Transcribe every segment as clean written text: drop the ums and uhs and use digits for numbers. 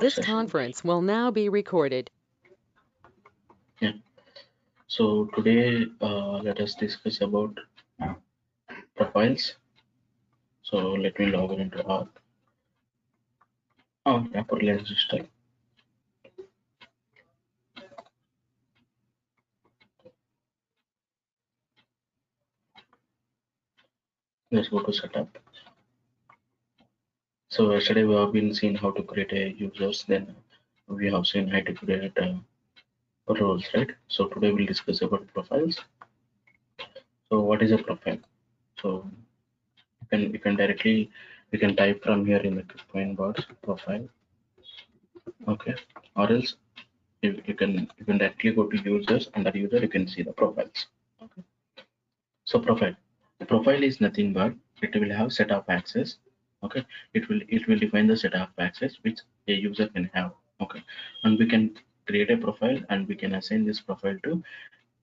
This session. conference will now be recorded. Yeah. So today, let us discuss about profiles. So let me log into our Apple Lens system. Let's go to setup. So yesterday we have been seeing how to create a users. Then we have seen how to create roles, right? So today we'll discuss about profiles. So what is a profile? So you can directly type from here in the point box profile. Okay. Or else you can directly go to users. Under user you can see the profiles. Okay. So profile is nothing but it will have set of access. Okay, it will define the set of access which a user can have. Okay, and we can create a profile and we can assign this profile to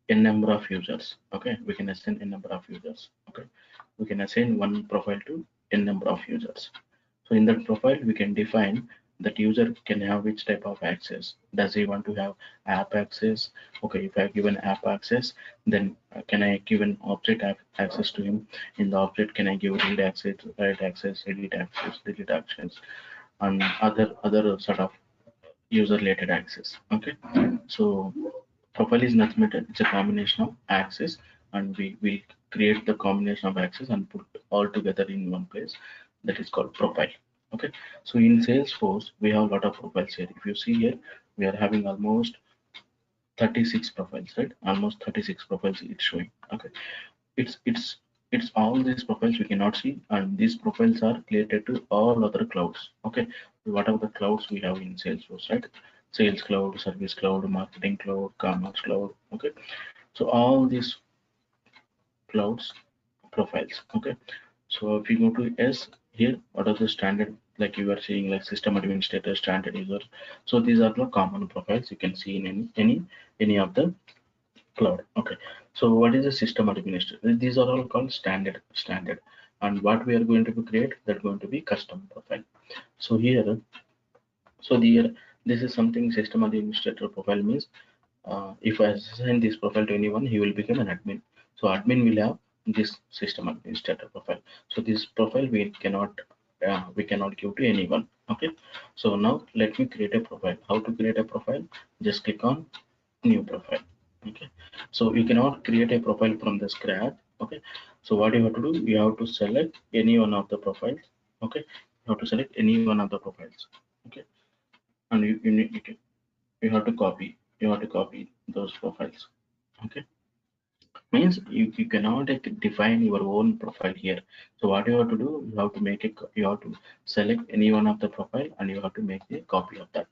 n number of users. Okay, we can assign n number of users. Okay, we can assign one profile to n number of users. So in that profile, we can define that user can have which type of access. Does he want to have app access? Okay, if I give an app access, then can I give an object access to him? In the object, can I give read access, write access, edit access, delete access, and other sort of user related access. Okay, so profile is nothing but it's a combination of access, and we create the combination of access and put all together in one place. That is called profile. Okay, so in Salesforce we have a lot of profiles here. If you see here, we are having almost 36 profiles, right? Almost 36 profiles it's showing. Okay, it's all these profiles we cannot see, and these profiles are related to all other clouds. Okay, what are the clouds we have in Salesforce, right? Sales cloud, service cloud, marketing cloud, commerce cloud. Okay, so all these clouds profiles. Okay, so if you go to S here, what are the standard, like you are seeing, like system administrator, standard user. So these are the common profiles you can see in any of the cloud. Okay, so what is a system administrator? These are all called standard, and what we are going to be create, that going to be custom profile. So here, so the this is something system administrator profile means, if I assign this profile to anyone, he will become an admin. So admin will have this system administrator profile. So this profile we cannot give to anyone. Okay, so now let me create a profile. How to create a profile? Just click on new profile. Okay, so you cannot create a profile from the scratch. Okay, so what you have to do, you have to select any one of the profiles. Okay, you have to select any one of the profiles. Okay, and you have to copy those profiles. Okay, means you cannot define your own profile here. So what you have to do, you have to you have to select any one of the profile and you have to make a copy of that.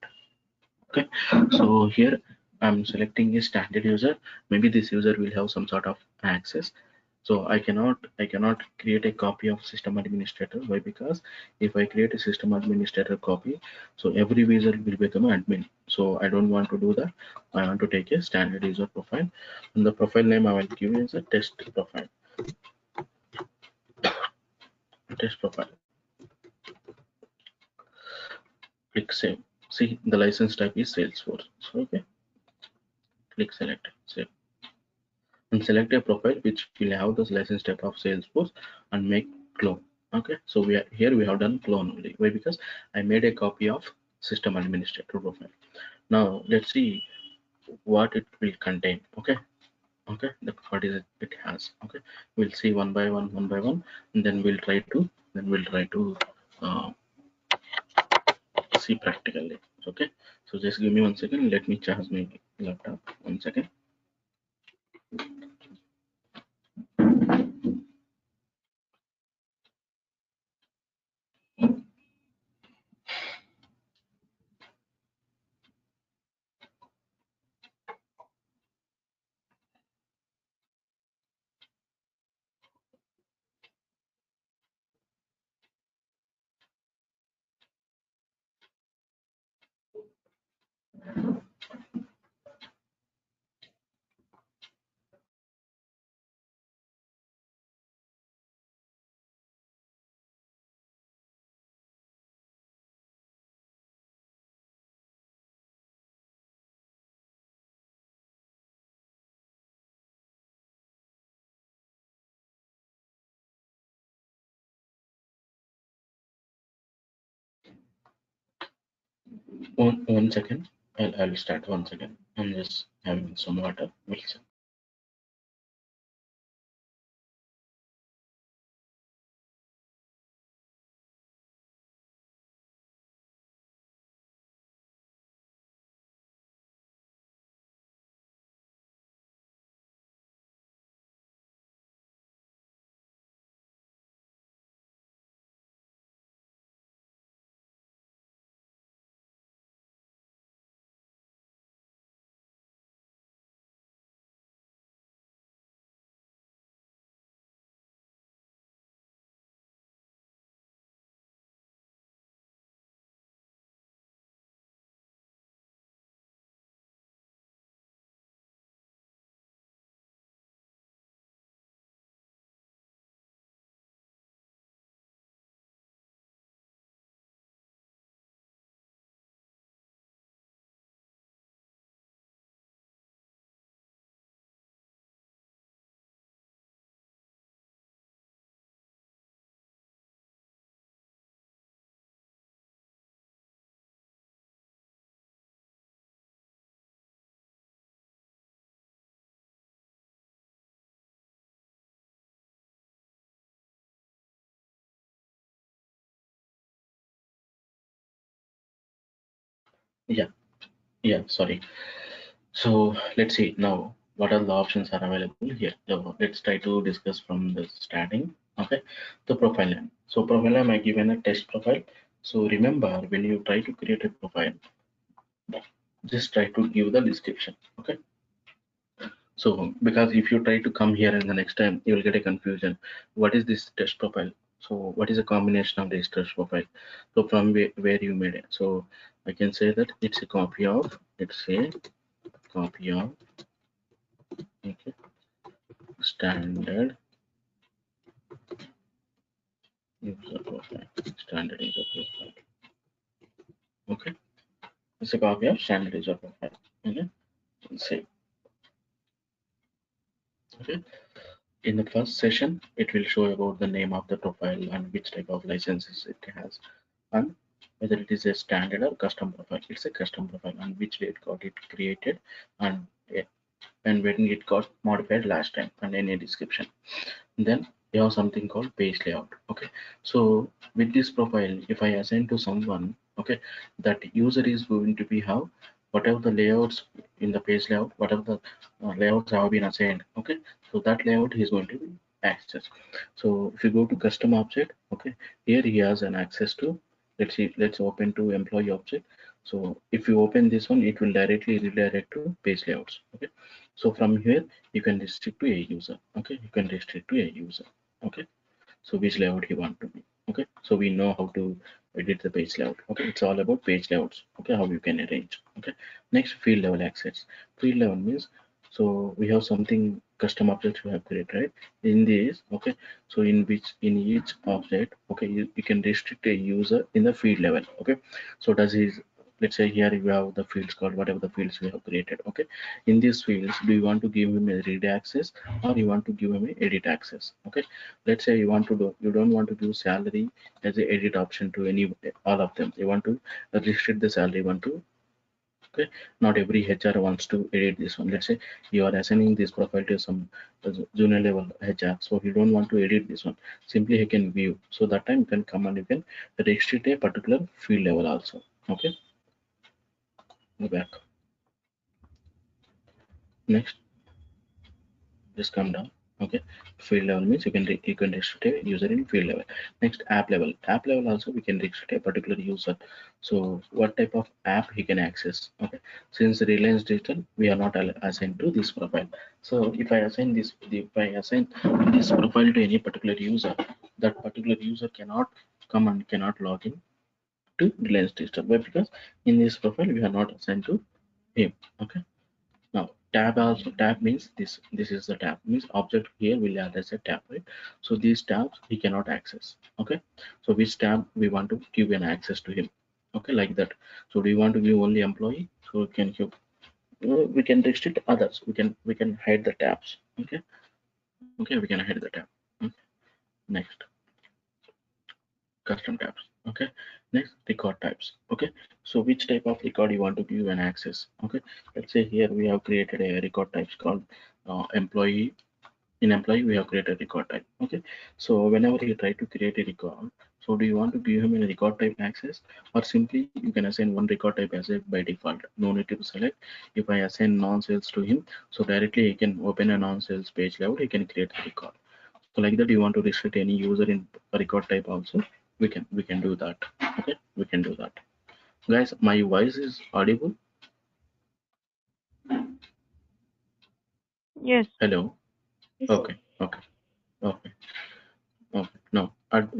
Okay, so here I'm selecting a standard user. Maybe this user will have some sort of access. So I cannot create a copy of system administrator. Why? Because if I create a system administrator copy, so every user will become an admin. So I don't want to do that. I want to take a standard user profile, and the profile name I will give is a test profile. Click save. See, the license type is Salesforce. So okay, click select save, and select a profile which will have this license type of Salesforce and make clone. Okay, so we have done clone only. Why? Because I made a copy of system administrator profile. Now let's see what it will contain. Okay, what is it has. Okay, we'll see one by one, and then we'll try to uh, see practically. Okay, so just give me 1 second. Let me charge my laptop. 1 second. One second. I'll start 1 second. I'm just having some water. We'll see. Yeah, yeah, sorry. So let's see now what are the options are available here. So let's try to discuss from the starting. Okay, the profile name. So profile name I given a test profile. So remember when you try to create a profile, just try to give the description. Okay. So because if you try to come here and the next time you will get a confusion. What is this test profile? So what is a combination of this test profile? So from where you made it. So I can say that it's a copy of, let's say copy of, okay, standard user profile. Standard user profile. Okay. It's a copy of standard user profile. Okay. Say, okay. In the first session, it will show about the name of the profile and which type of licenses it has, and whether it is a standard or custom profile. It's a custom profile and which date got it created, and and when it got modified last time, and any description. Then you have something called page layout. Okay, so with this profile, if I assign to someone, okay, that user is going to be have whatever the layouts in the page layout, whatever the layouts have been assigned. Okay, so that layout is going to be access. So if you go to custom object, okay, here he has an access to, let's see, let's open to employee object. So if you open this one, it will directly redirect to page layouts. Okay, so from here you can restrict to a user. Okay, you can restrict to a user. Okay, so which layout you want to be. Okay, so we know how to edit the page layout. Okay, it's all about page layouts. Okay, how you can arrange. Okay, next, field level access. Field level means, so we have something custom objects we have created, right? In this, okay, so in which in each object, okay, you can restrict a user in the field level. Okay, so does his, let's say here you have the fields called whatever the fields we have created. Okay, in these fields, do you want to give him a read access or you want to give him a edit access? Okay, let's say you want to do, you don't want to give salary as a edit option to any all of them. You want to restrict the salary one to, okay, not every HR wants to edit this one. Let's say you are assigning this profile to some junior level HR, so you don't want to edit this one, simply you can view. So that time you can come and you can restrict a particular field level also. Okay, go back. Next, just come down. Okay, field level means you can restrict a user in field level. Next, app level. App level also we can restrict a particular user. So what type of app he can access? Okay, since Reliance Digital we are not assigned to this profile. So if I assign this profile to any particular user, that particular user cannot come and cannot log in to Reliance Digital. Why? Because in this profile we are not assigned to him. Okay, now tab, also tab means this is the tab, means object here will add as a tab, right? So these tabs he cannot access. Okay, so which tab we want to give an access to him? Okay, like that. So do you want to give only employee? So we can restrict others. We can hide the tabs. Okay, okay, we can hide the tab. Okay. Next, custom tabs. Okay, next record types. Okay, so which type of record you want to give an access? Okay, let's say here we have created a record types called employee. In employee we have created record type. Okay, so whenever you try to create a record, so do you want to give him a record type access, or simply you can assign one record type as a by default, no need to select. If I assign non-sales to him, so directly he can open a non-sales page level, he can create the record. So like that, you want to restrict any user in a record type also, we can do that. Okay, we can do that. Guys, my voice is audible? Yes. Hello. Yes, sir. Okay, okay, okay. Okay, now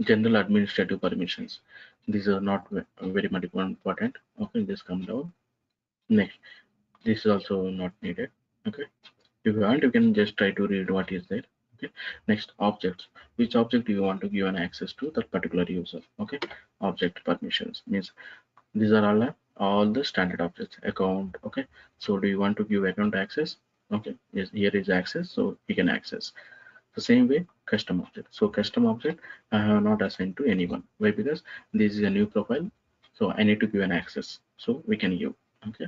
general administrative permissions. These are not very much important. Okay, just come down. Next, this is also not needed. Okay, if you want, you can just try to read what is there. Okay, next objects. Which object do you want to give an access to that particular user? Okay, object permissions means these are all the standard objects. Account. Okay, so do you want to give account access? Okay, yes, here is access, so you can access. The same way, custom object. So custom object I have not assigned to anyone. Why? Because this is a new profile, so I need to give an access. So we can give. Okay.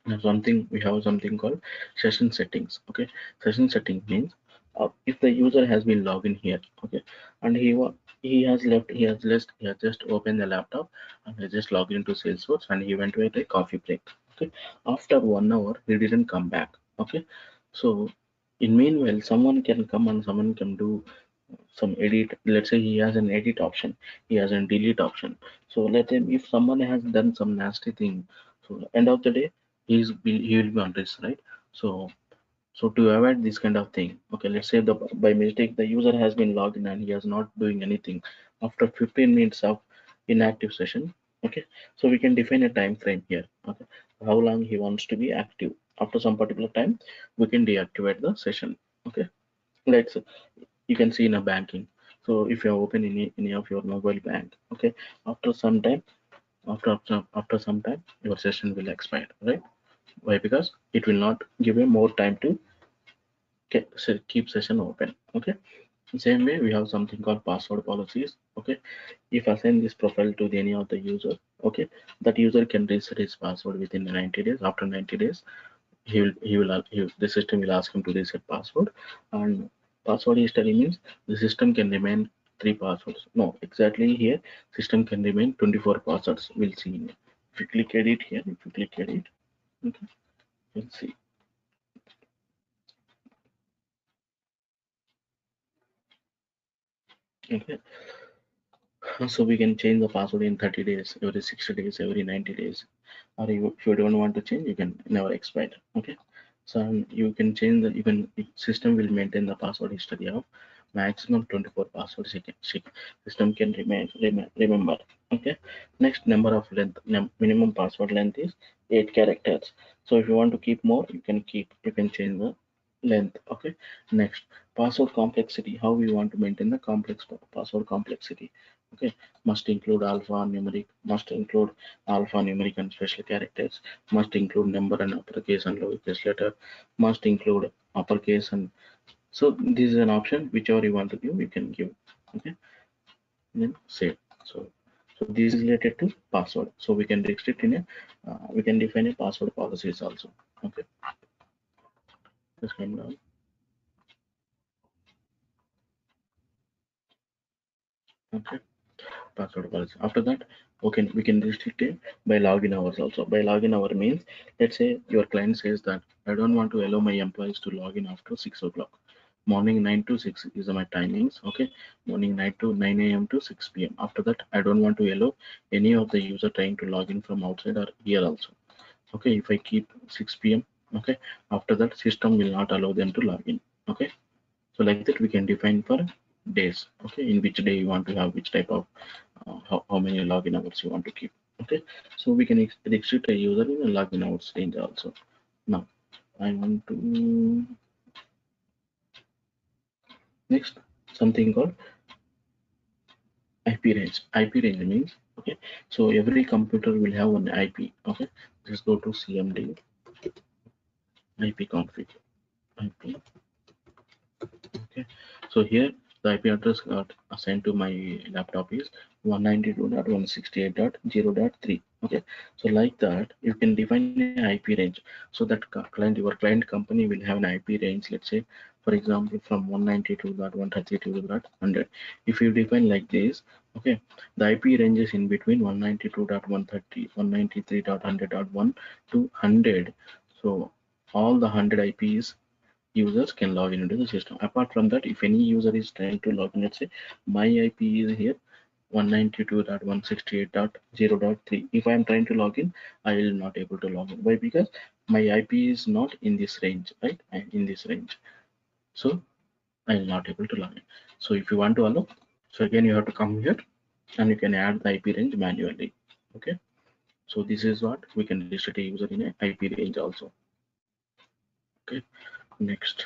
Now something we have something called session settings. Okay. Session setting means if the user has been logged in here, okay, and he has left, he has just opened the laptop and he just logged into Salesforce and he went to a coffee break. Okay. After 1 hour, he didn't come back. Okay. So in meanwhile, someone can come and someone can do some edit. Let's say he has an edit option, he has a delete option. So let him, if someone has done some nasty thing, so end of the day he will be on risk, right? So to avoid this kind of thing, okay, let's say the by mistake the user has been logged in and he is not doing anything after 15 minutes of inactive session. Okay, so we can define a time frame here. Okay, how long he wants to be active. After some particular time, we can deactivate the session. Okay, let's, you can see in a banking. So if you open any of your mobile bank, okay, after some time, after some time, your session will expire, right? Why? Because it will not give you more time to keep session open. Okay. Same way, we have something called password policies. Okay, if I send this profile to any of the user, okay, that user can reset his password within 90 days. After 90 days, the system will ask him to reset password. And password history means the system can remain 3 passwords. No, exactly here system can remain 24 passwords. We'll see. If you click edit here, if you click edit, okay, we'll see. Okay, so we can change the password in 30 days, every 60 days, every 90 days. Or if you don't want to change, you can never expire. Okay, so you can change the, you can, system will maintain the password history of maximum 24 passwords. System can remember. Okay, next, number of length, minimum password length is 8 characters. So if you want to keep more, you can change the length. Okay, next, password complexity, how we want to maintain the complex password complexity. Okay, must include alphanumeric and special characters, must include number and uppercase and lowercase letter, must include uppercase. And so this is an option, whichever you want to give, you can give. Okay, then save. So this is related to password, so we can restrict in a we can define a password policies also. Okay, just come down. Okay, password policy. After that, okay, we can restrict it by login hours also. By login hour means, let's say your client says that I don't want to allow my employees to log in after 6 o'clock. Morning 9 to 6 is my timings. Okay, morning 9 to 9 a.m. to 6 p.m. After that, I don't want to allow any of the user trying to log in from outside or here also. Okay, if I keep 6 p.m., okay, after that system will not allow them to log in. Okay, so like that we can define for days. Okay, in which day you want to have which type of how many login hours you want to keep. Okay, so we can restrict a user in a login hours range also. Now I want to next something called IP range. IP range means, okay, so every computer will have an IP. Okay, just go to CMD IP config IP. Okay, so here the IP address got assigned to my laptop is 192.168.0.3. Okay, so like that you can define an IP range, so that your client company will have an IP range, let's say for example from 192.132.100. If you define like this, okay, the IP range is in between 192.130 193.100.1 to 100. So all the 100 IPs users can log in into the system. Apart from that, if any user is trying to log in, let's say my IP is here 192.168.0.3. If I am trying to log in, I will not able to log in. Why? Because my IP is not in this range, right? In this range, so I will not able to log in. So if you want to allow, so again you have to come here and you can add the IP range manually. Okay, so this is what we can restrict a user in a IP range also. Okay, next.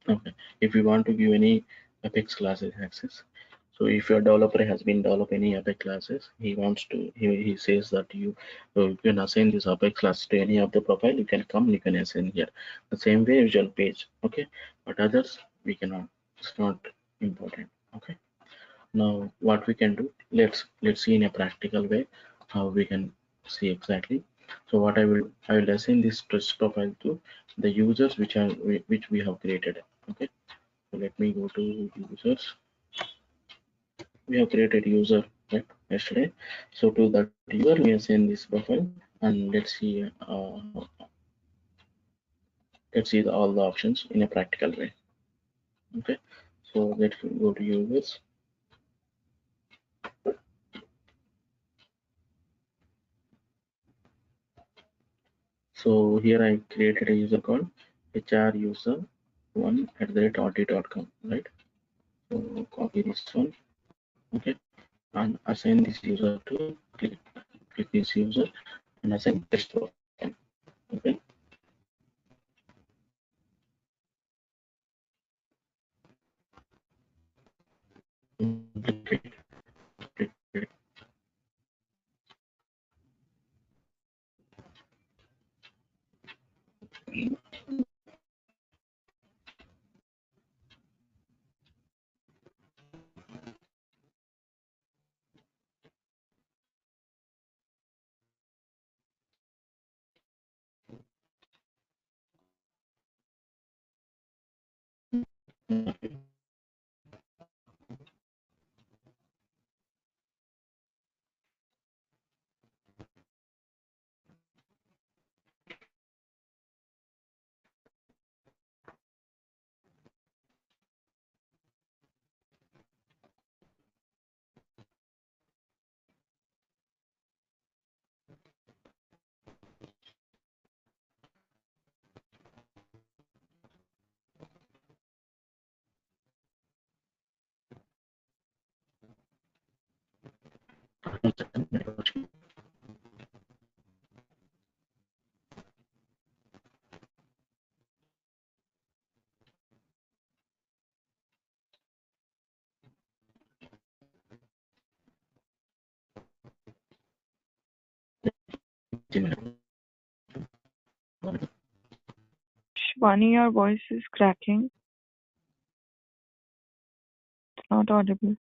Okay, if you want to give any Apex classes access, so if your developer has been develop any Apex classes, he wants to, he says that you can assign this Apex class to any of the profile, you can come, you can assign here. The same way Visual Page, okay, but others we cannot. It's not important. Okay. Now what we can do, let's see in a practical way how we can see exactly. So what I will assign this stress profile to the users which we have created. Okay, so let me go to users. We have created user, right, yesterday. So to that user we assign this profile, and let's see all the options in a practical way. Okay, so let's go to users. So here I created a user called hruser1@audi.com, right? So copy this one, okay, and assign this user to click this user and assign test profile. Okay. Click it. Shivani, your voice is cracking. It's not audible.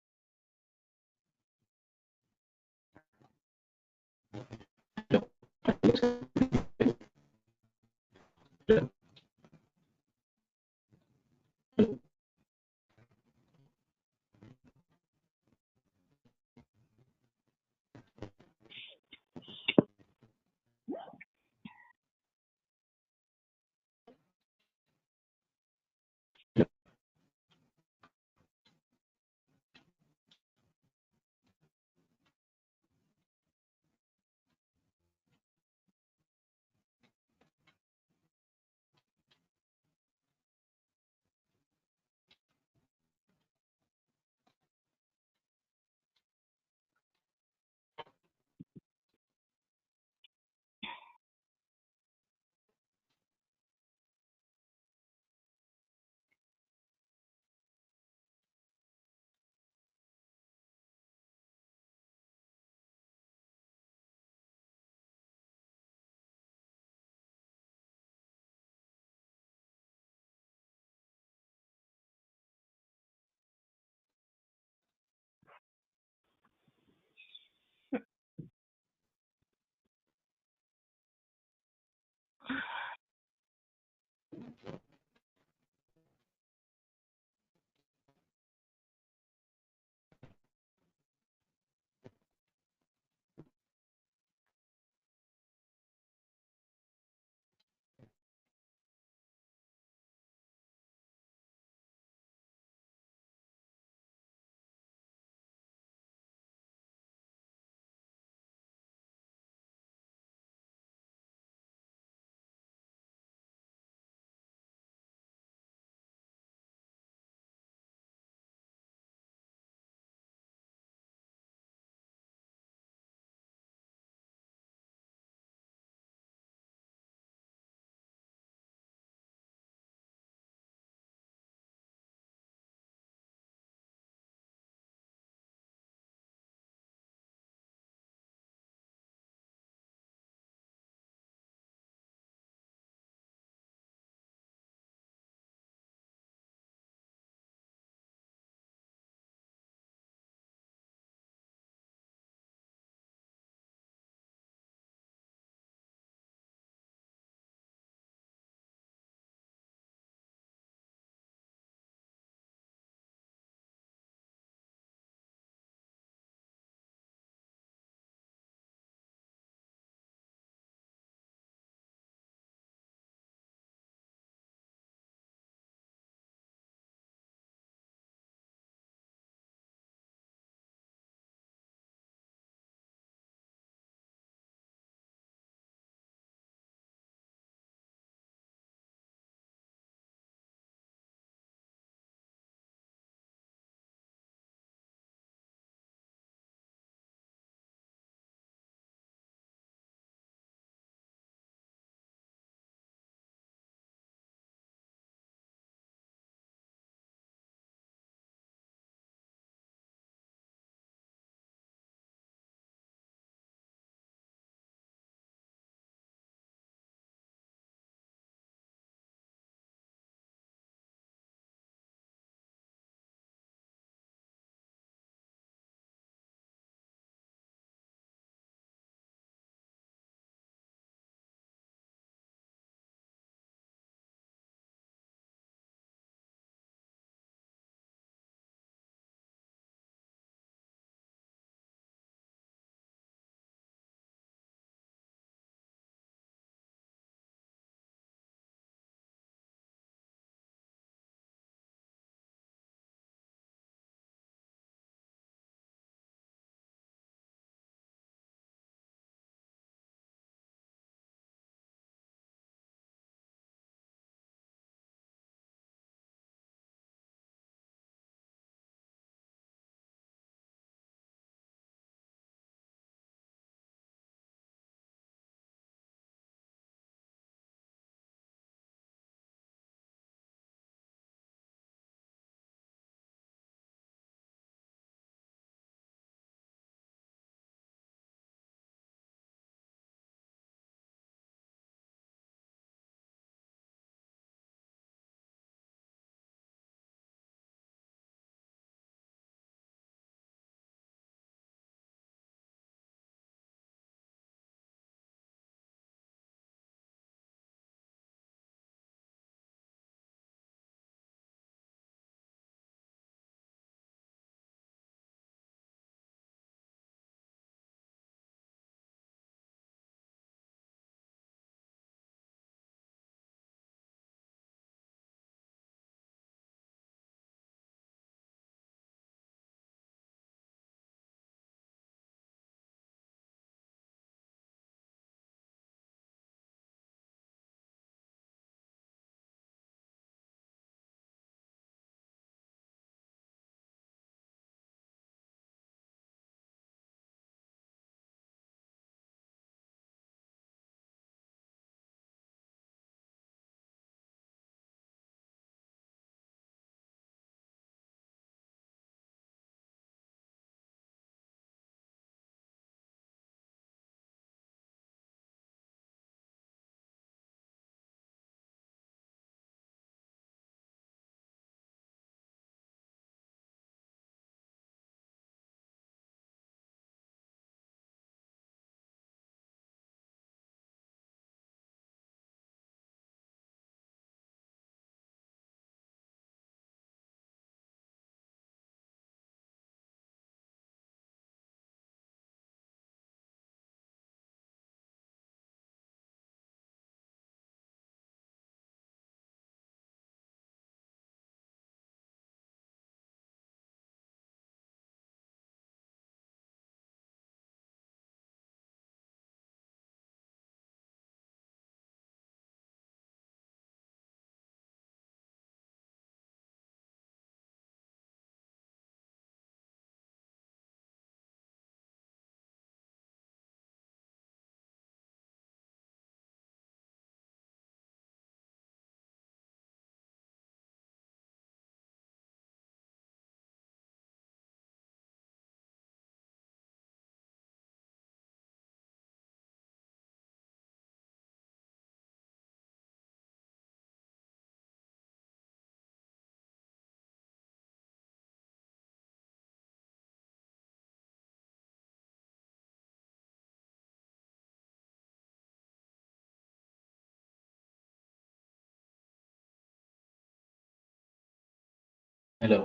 Hello.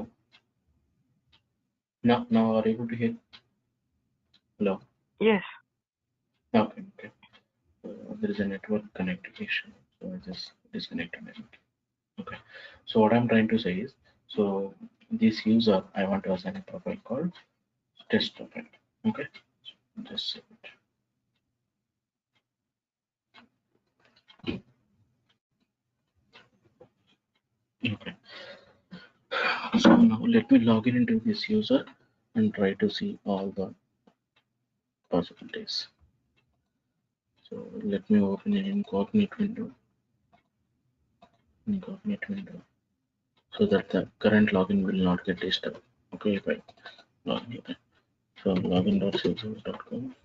Now are you able to hear? Hello. Yes. Okay. Okay. There is a network connectivity issue, so I just disconnected it. Okay. So what I'm trying to say is, so this user I want to assign a profile called test profile. Okay. Just save it. Okay. So now let me log in into this user and try to see all the possibilities. So let me open an incognito window. So that the current login will not get disturbed. Okay, if I log in here. So login.salesforce.com,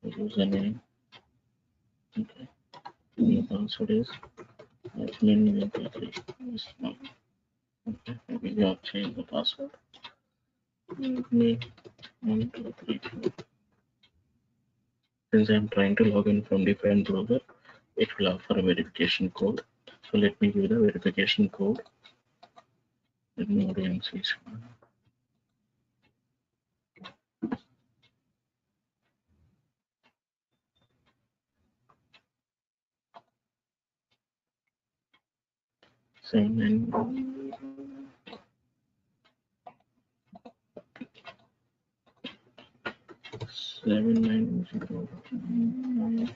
username, okay, the password is admin 3. Okay, maybe I'll change the password. Admin 1 2 3 4. Since I'm trying to log in from different browser, it will offer a verification code. So let me give the verification code. Let me go to MC. Sign in. 790.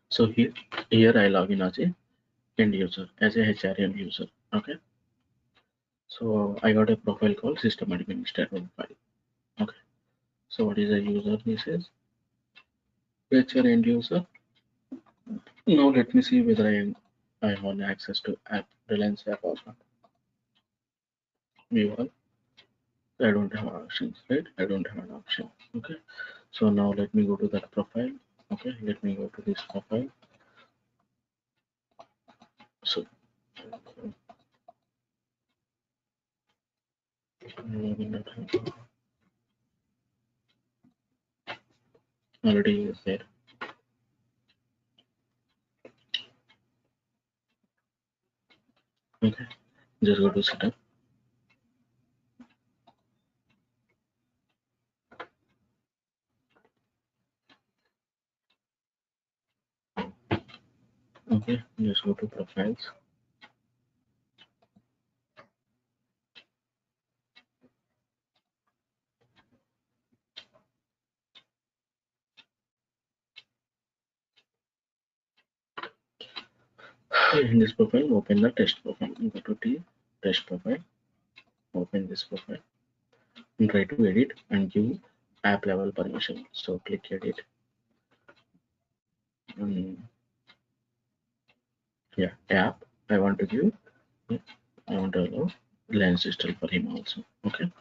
So here I log in as a end user, as a HR end user. Okay. So I got a profile called system administrator profile. Okay. So what is a user? This is HR end user. Now let me see whether I want access to app Reliance app or not. View all. I don't have options, right? I don't have an option. Okay. So now let me go to that profile. Okay. Let me go to this profile. So already is there. Okay. Just go to setup. Okay. Just go to profiles. In this profile, open the test profile. Go to the test profile. Open this profile and try to edit and give app level permission. So click edit. Yeah, app. I want to give. I want to allow Lens install for him also. Okay,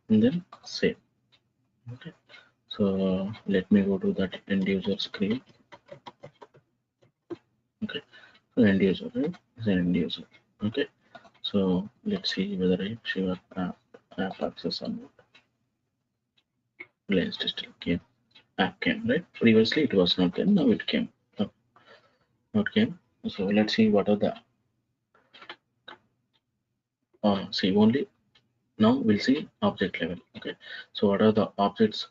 and then save. Okay, so let me go to that end user screen. Okay, so end user, right? Is an end user. Okay, so let's see whether I show app access or not. Lens install came. App came, right? Previously it was not there. Now it came. No, not came. So let's see what are the see only now we'll see object level. Okay, so what are the objects?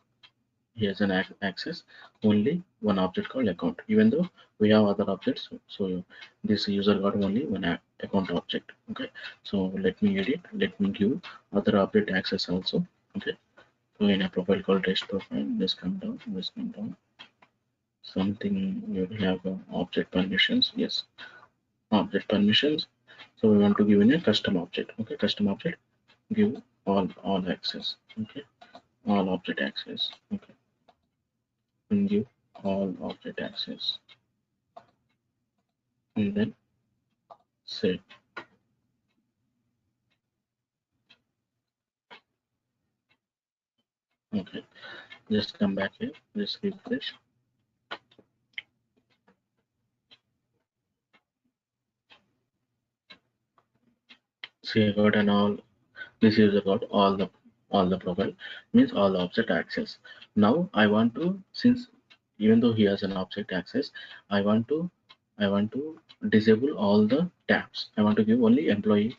Here's an access only one object called account, even though we have other objects. So this user got only one account object. Okay, so let me edit, let me give other object access also. Okay, so in a profile called test profile, this come down, something you have object permissions. Yes, object permissions. So we want to give in a custom object. Okay, custom object, give all access. Okay, all object access. Okay, and give all object access, and then save. Okay, just come back here, just refresh. See, I got an all. This user got all the profile, means all object access. Now I want to, since even though he has an object access, I want to I want to disable all the tabs. I want to give only employee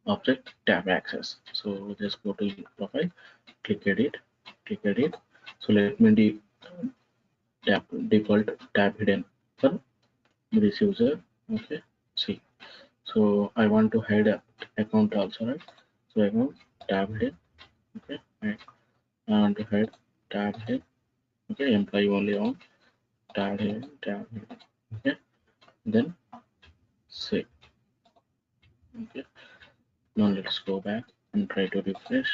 object tab access. So just go to profile, click edit, click edit. So let me tab default tab hidden for this user. Okay, see. So I want to hide a account also, right? So account tab hidden. Okay, right. I want to hide tab hidden. Okay, employee only on tab hidden, tab hidden. Okay, then save. Okay, now let's go back and try to refresh.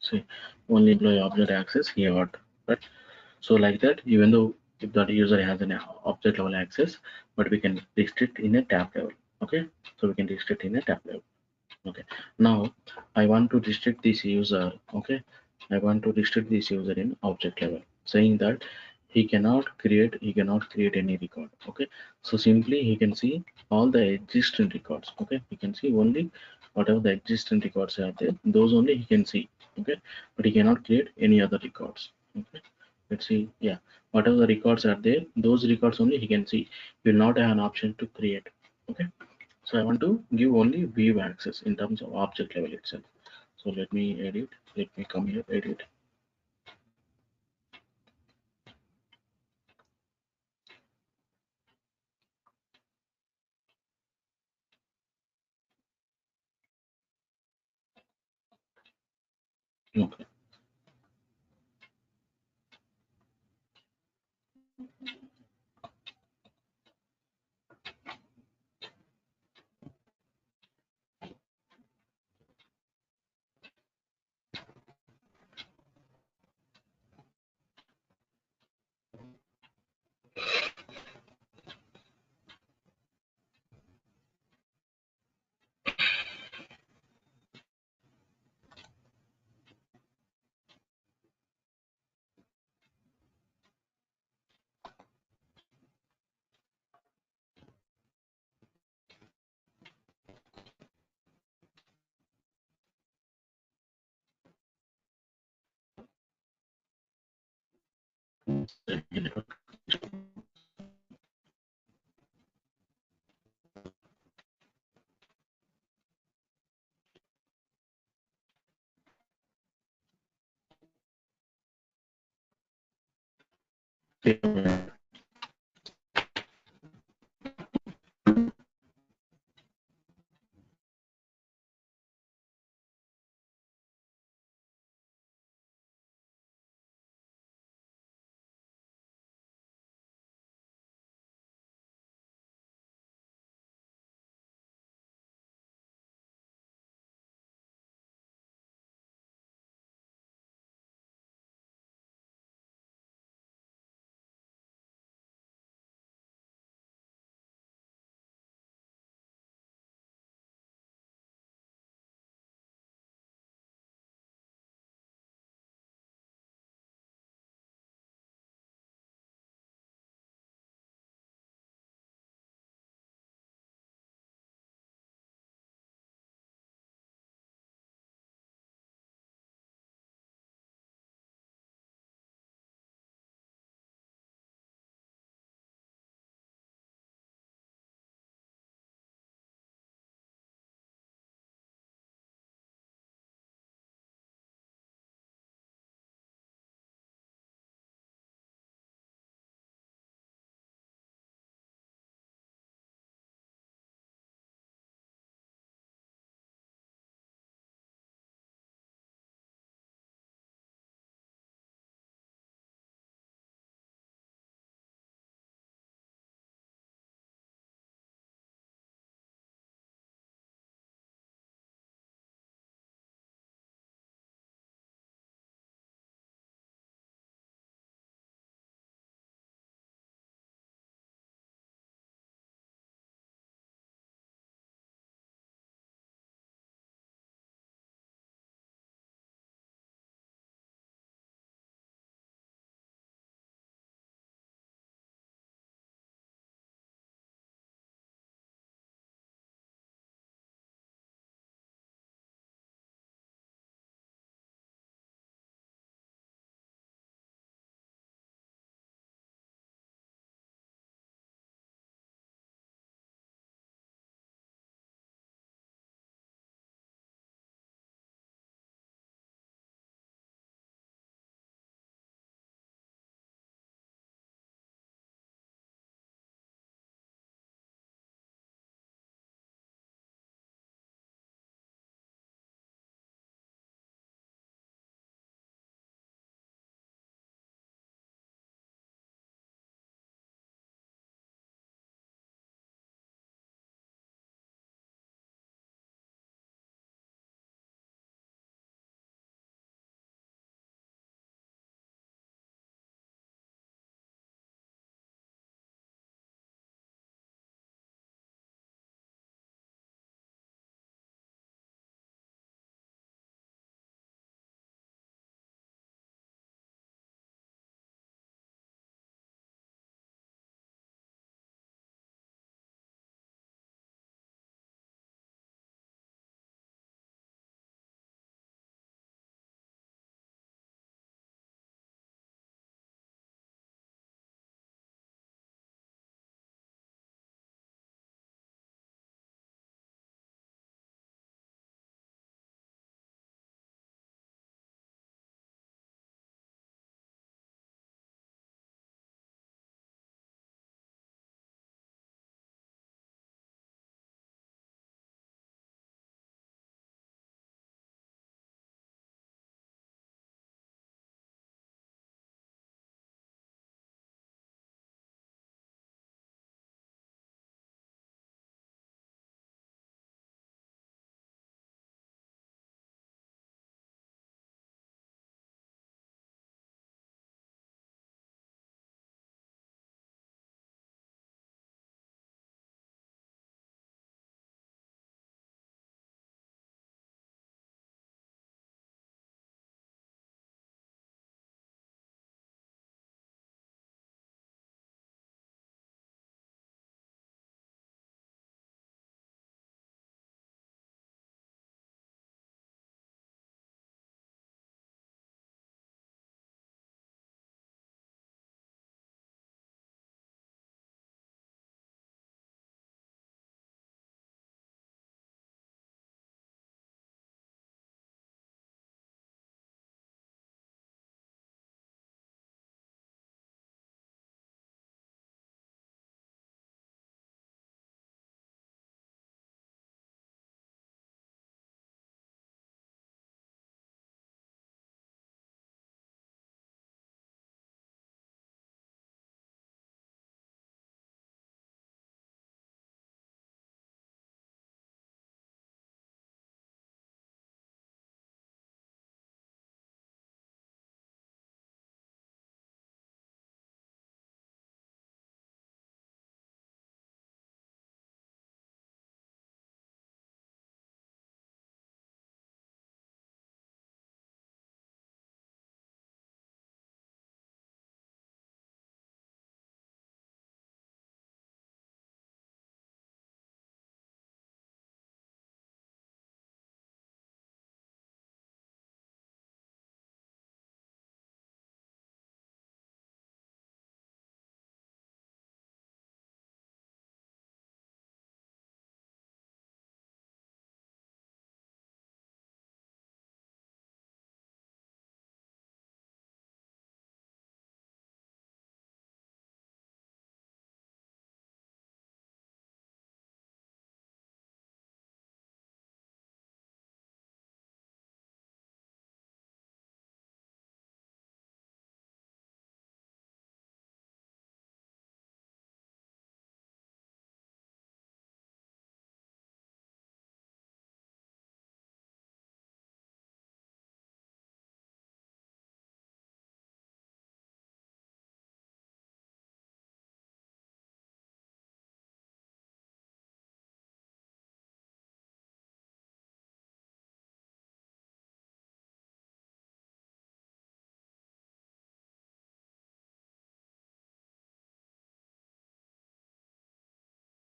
See, only employee object access here, right? So like that, even though if that user has an object level access, but we can restrict in a tab level. Okay, so we can restrict in a tab level. Okay, now I want to restrict this user. Okay, I want to restrict this user in object level, saying that he cannot create any record. Okay, so simply he can see all the existing records. Okay, he can see only whatever the existing records are there, those only he can see. Okay, but he cannot create any other records. Okay, let's see. Yeah, whatever the records are there, those records only he can see. He will not have an option to create. Okay, so I want to give only view access in terms of object level itself. So let me edit. Let me come here, edit. Okay.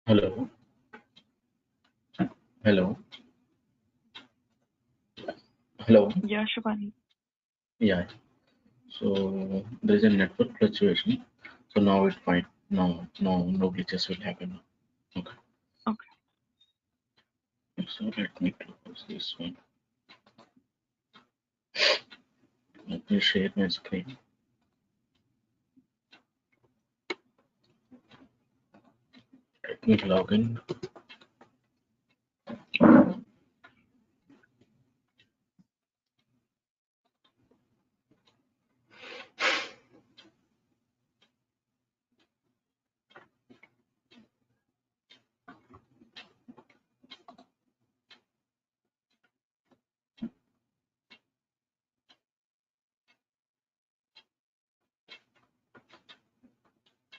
Hello. Hello. Hello. Yeah, Shubhani. Yeah. So there is a network fluctuation. So now it's fine. No glitches will happen. Okay. Okay. So let me close this one. Let me share my screen. Let me log in.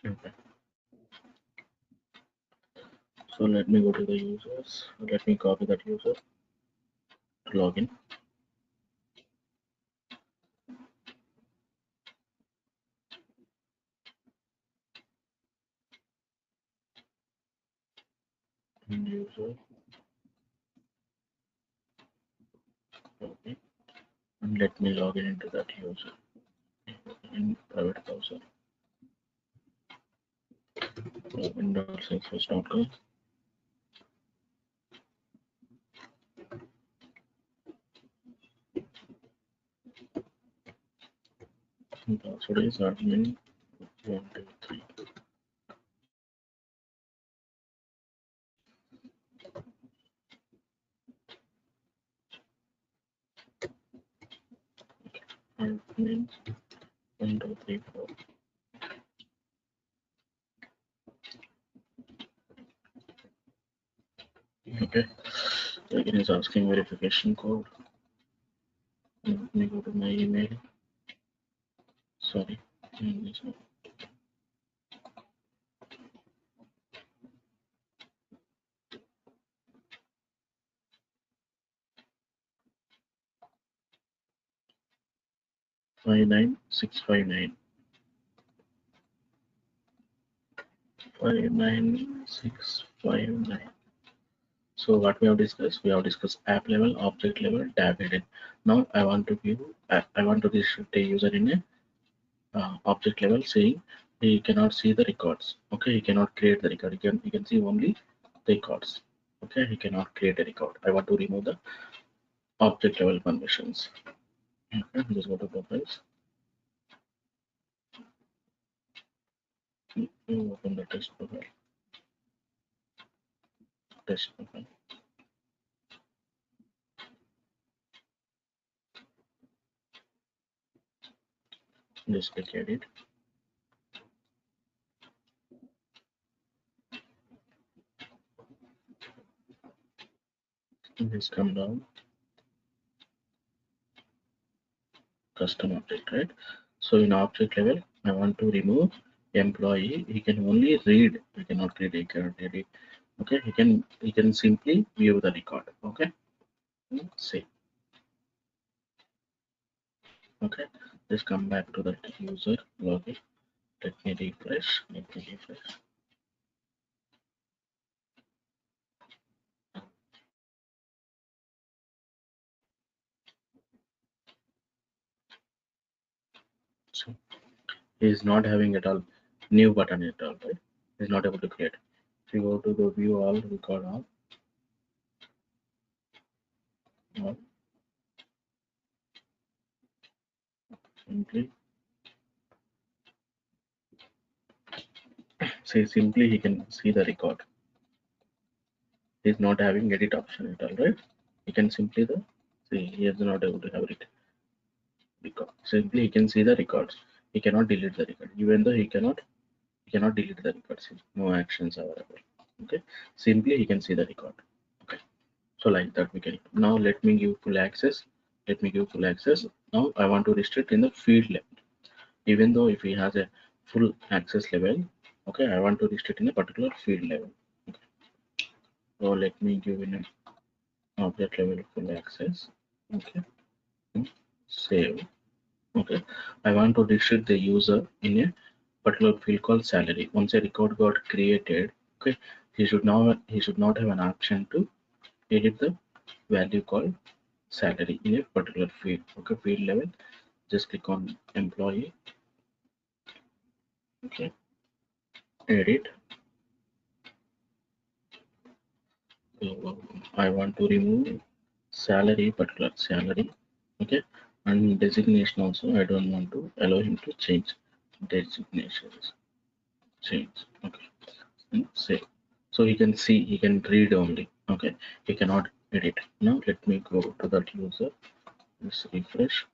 Okay. So let me go to the users. Let me copy that user. Login. User. Okay. And let me log in into that user in private browser. Windows.salesforce.com. Password is admin 123. Admin 1234. Okay. So again, it's asking verification code. Let me go to my email. Sorry. This one. Five nine 659. 59659. So what we have discussed app level, object level, tab hidden. Now I want to restrict a user in a object level, saying he cannot see the records. Okay, he cannot create the record. He can see only the records. Okay, he cannot create a record. I want to remove the object level permissions. Okay, just go to profiles. Open the test profile. Test profile. Just click edit. Just come down. Custom object, right? So in object level, I want to remove employee. He can only read. He cannot read. He cannot edit. Okay, he can simply view the record. Okay, see. Okay, just come back to that user login. Let me refresh. So he is not having at all new button at all, right? He is not able to create. If you go to the view all, record all, simply say simply he can see the record. He is not having edit option at all, right? He can simply see he is not able to have it record. Simply he can see the records. He cannot delete the record. Even though he cannot delete the records. No actions are available. Okay. Simply he can see the record. Okay. So like that we can. Now let me give full access. Now I want to restrict in the field level. Even though if he has a full access level, okay, I want to restrict in a particular field level. Okay. So let me give in an object level full access. Okay. Save. Okay. I want to restrict the user in a particular field called salary. Once a record got created, okay, he should not have an option to edit the value called salary in a particular field. Okay, field level, just click on employee. Okay, edit. So I want to remove salary, particular salary. Okay, and designation also I don't want to allow him to change designations. Change. Okay, and save. So he can see, he can read only. Okay, he cannot edit. Now let me go to that user. Let's refresh.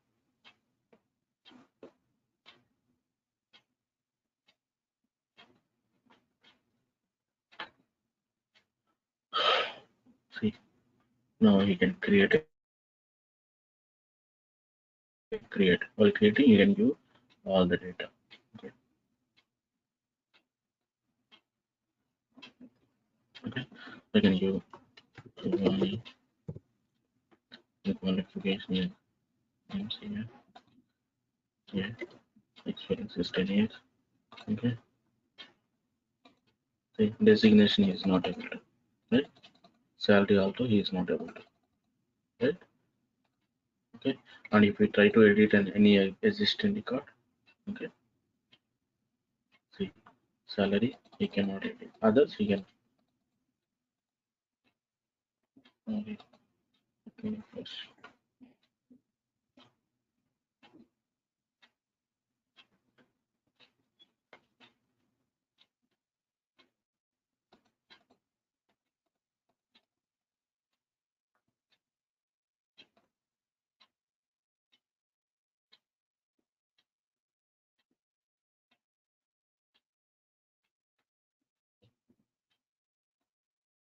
See, now he can create while creating you can view all the data. Okay, okay. I can give the qualification is MCA, yeah, experience is 10 years. Okay, the designation is not able to, right? Salary also he is not able to, right? Okay, and if we try to edit any existing record, okay, see, salary he cannot edit, others he can. Okay, first.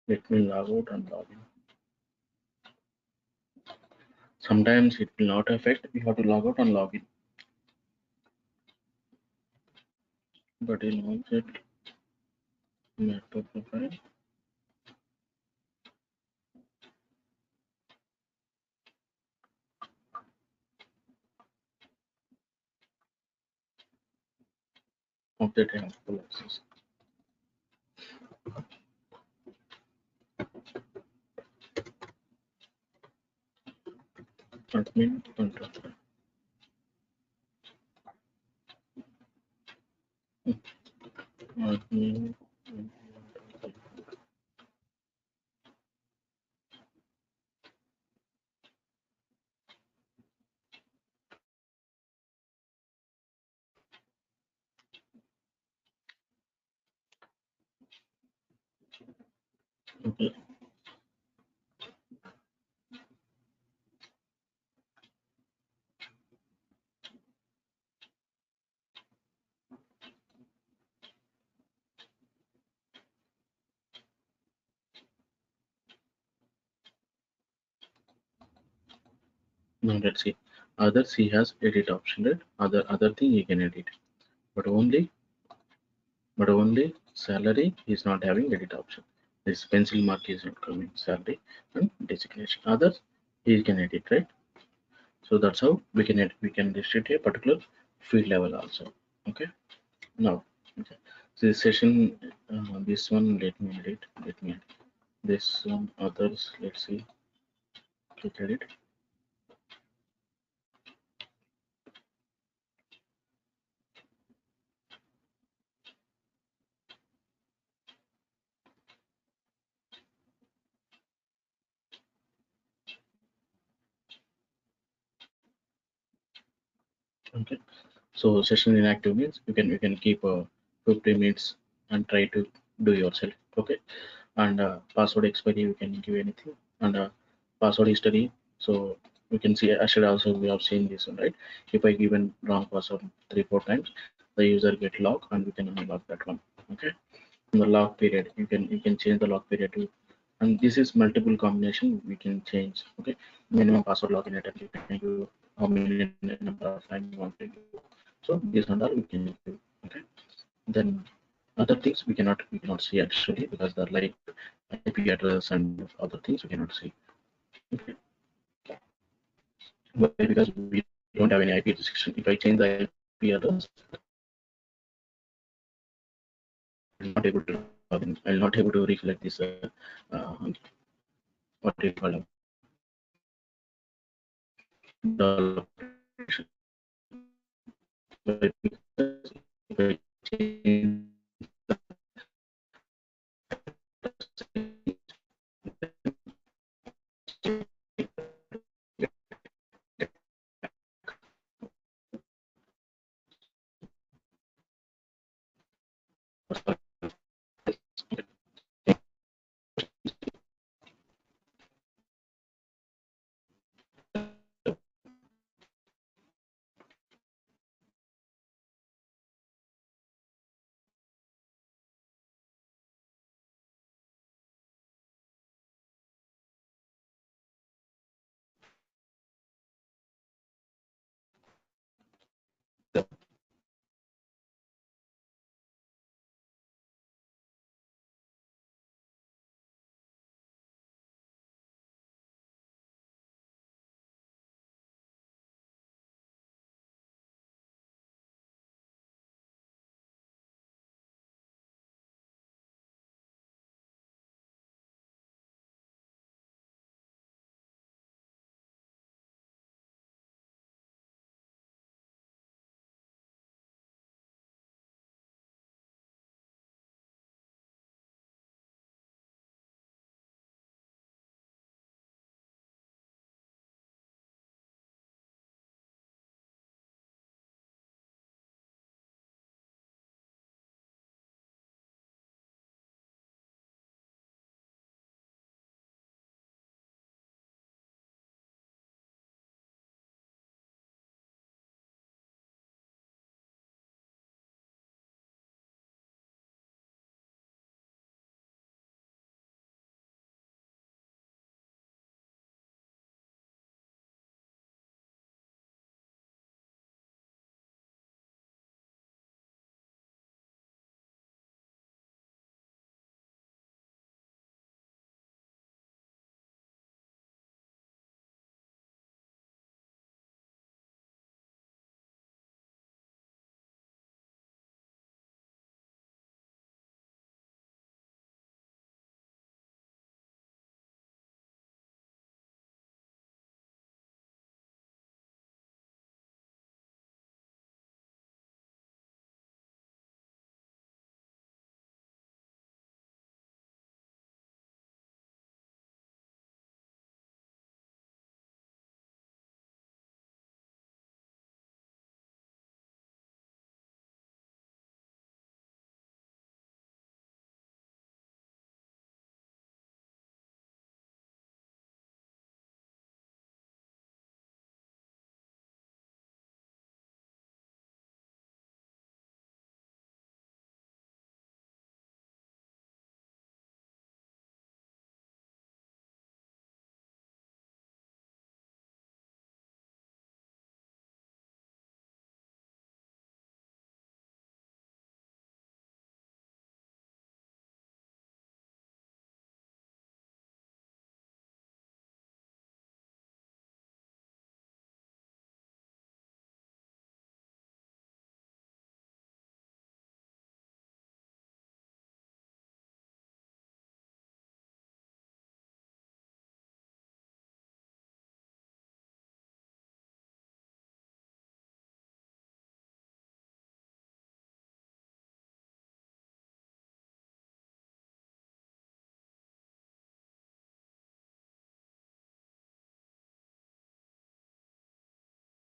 Let me log out and log in. Sometimes it will not affect, we have to log out and log in. But in onset method profile, update and full access. Admin control. Admin. Okay. Now let's see. Others he has edit option, right? Other thing he can edit, but only salary is not having edit option. This pencil mark is not coming, salary and designation. Others he can edit, right? So that's how we can edit. We can restrict a particular field level also. Okay. Now, okay. So this session, this one, let me edit. Let me edit. This one, others. Let's see. Click edit. Okay. So session inactive means you can keep 15 minutes and try to do yourself. Okay. And password expiry you can give anything, and password history. So you can see, I should also, we have seen this one, right? If I given wrong password 3-4 times, the user get locked and we can unlock that one. Okay. In the lock period you can change the lock period to, and this is multiple combination we can change. Okay, minimum password login attempt you can do, how many number of time you want to do. So this and all we can do. Okay, then other things we cannot see actually, because they're like IP address and other things we cannot see. Okay, why? Because we don't have any IP restriction. If I change the IP address, I'm not able to login. I'll not able to recollect this what do you call it, dollar operation. But because if I change the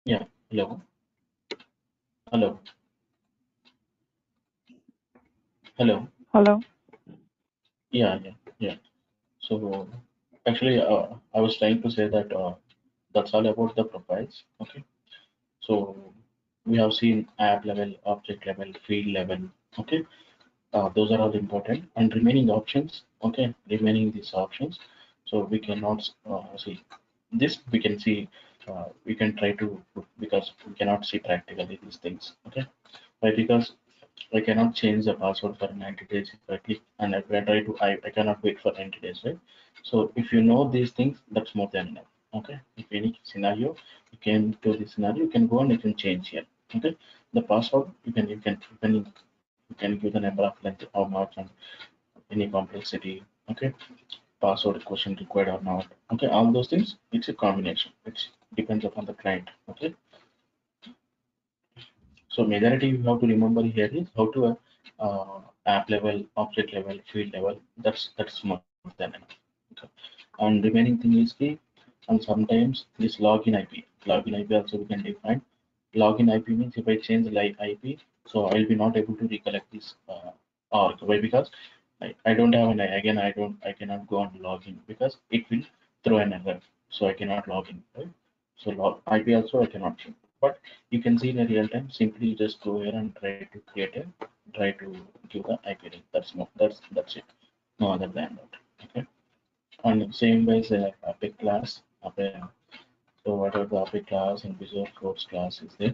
yeah, hello, hello, hello, Hello. yeah. So actually, I was trying to say that that's all about the profiles. Okay. So we have seen app level, object level, field level. Okay. Those are all important and remaining options. Okay. Remaining these options. So we cannot see this. We can see. We can try to because we cannot see practically these things. Okay. Why? Because I cannot change the password for 90 days if I click and if I try to, I cannot wait for 90 days, right? So if you know these things, that's more than enough. Okay. If any scenario, you came to this scenario, you can go and you can change here. Okay. The password, you can give the number of length, how much, and any complexity, okay, password question required or not, okay, all those things, it's a combination, it depends upon the client, okay. So majority you have to remember here is how to app level, object level, field level, that's more than enough, okay. And remaining thing is key, and sometimes this login IP also we can define. Login IP means if I change the IP, so I'll be not able to recollect this org. Why? Because I don't have an again I cannot go and log in because it will throw an error. So I cannot log in, right? So log IP also I cannot change. But you can see in a real time, simply just go here and try to give the IP link. That's it. No other than that. Okay. And same way as API class. So whatever the API class and Visual Codes class is there.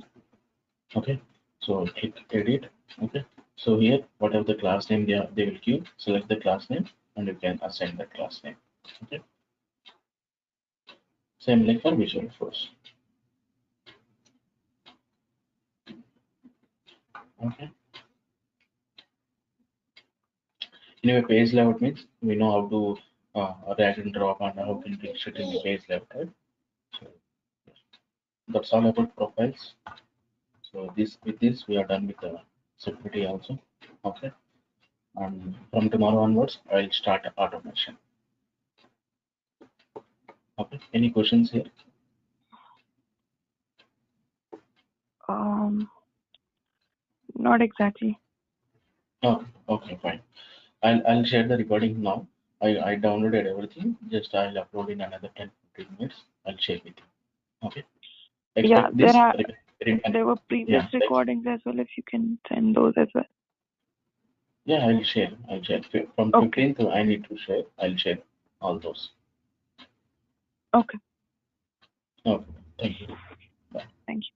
Okay, so click edit. Okay, so here whatever the class name they will give, select the class name and you can assign the class name. Okay, same like for Visual Force. Okay, anyway, page layout means we know how to drag and drop and how to fix it in the page layout, right? So that's all about profiles. So with this we are done with the security also. Okay, and from tomorrow onwards I'll start automation. Okay, any questions here? Not exactly. Oh, okay, fine. I'll share the recording now. I downloaded everything. Just I'll upload in another 10-15 minutes. I'll share with you. Okay. Yeah, Expect this. there were previous Yeah. recordings as well. If you can send those as well. Yeah, I'll share. From Okay. 15th, I need to share. I'll share all those. Okay. Okay. Thank you. Bye. Thank you.